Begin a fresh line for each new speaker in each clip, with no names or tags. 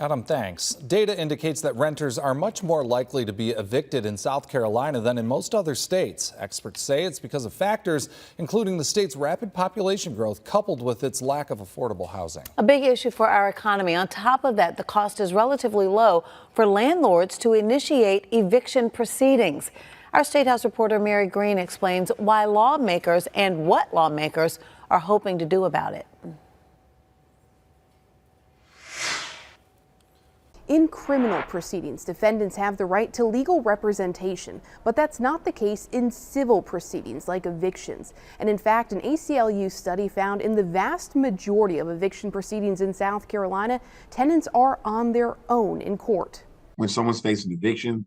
Adam, thanks. Data indicates that renters are much more likely to be evicted in South Carolina than in most other states. Experts say it's because of factors including the state's rapid population growth coupled with its lack of affordable housing. A big issue for our economy. On top of that, the cost is relatively low for landlords to initiate eviction proceedings. Our State House reporter Mary Green explains why lawmakers and what lawmakers are hoping to do about it.
In criminal proceedings, defendants have the right to legal representation, but that's not the case in civil proceedings like evictions. And in fact, an ACLU study found in the vast majority of eviction proceedings in South Carolina, tenants are on their own in court.
When someone's facing eviction,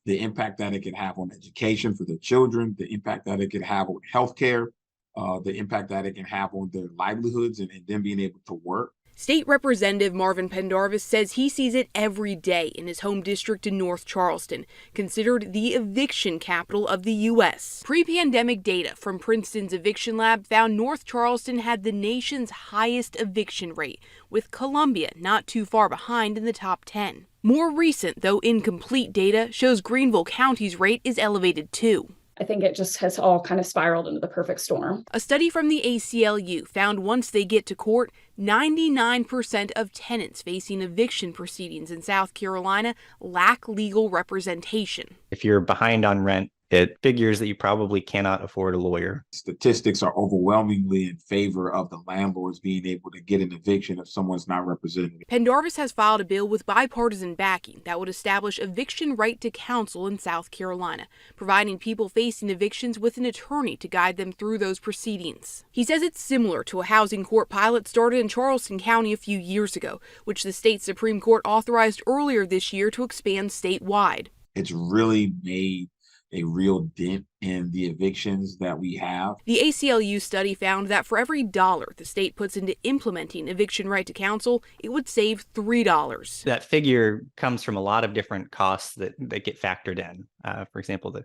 the impact that it can have on education for their children, the impact that it can have on healthcare, the impact that it can have on their livelihoods and them being able to work.
State Representative Marvin Pendarvis says he sees it every day in his home district in North Charleston, considered the eviction capital of the U.S. Pre-pandemic data from Princeton's eviction lab found North Charleston had the nation's highest eviction rate, with Columbia not too far behind in the top 10. More recent, though incomplete data, shows Greenville County's rate is elevated too.
I think it just has all kind of spiraled into the perfect storm.
A study from the ACLU found once they get to court, 99% of tenants facing eviction proceedings in South Carolina lack legal representation.
If you're behind on rent, it figures that you probably cannot afford a lawyer.
Statistics are overwhelmingly in favor of the landlords being able to get an eviction if someone's not represented.
Pendarvis has filed a bill with bipartisan backing that would establish eviction right to counsel in South Carolina, providing people facing evictions with an attorney to guide them through those proceedings. He says it's similar to a housing court pilot started in Charleston County a few years ago, which the state Supreme Court authorized earlier this year to expand statewide.
It's really made a real dent in the evictions that we have.
The ACLU study found that for every $1 the state puts into implementing eviction right to counsel, it would save $3.
That figure comes from a lot of different costs that get factored in. For example,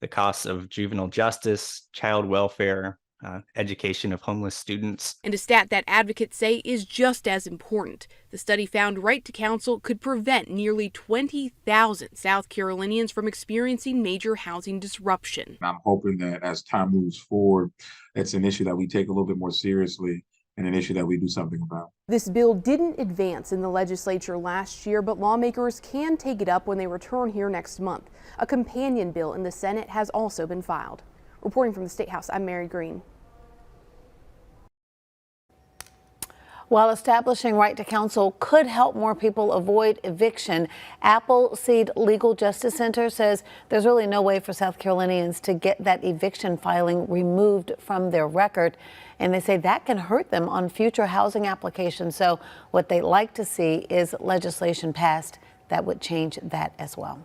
the costs of juvenile justice, child welfare, education of homeless students.
And a stat that advocates say is just as important. The study found right to counsel could prevent nearly 20,000 South Carolinians from experiencing major housing disruption.
I'm hoping that as time moves forward, it's an issue that we take a little bit more seriously and an issue that we do something about.
This bill didn't advance in the legislature last year, but lawmakers can take it up when they return here next month. A companion bill in the Senate has also been filed. Reporting from the State House, I'm Mary Green.
While establishing right to counsel could help more people avoid eviction, Appleseed Legal Justice Center says there's really no way for South Carolinians to get that eviction filing removed from their record. And they say that can hurt them on future housing applications. So what they'd like to see is legislation passed that would change that as well.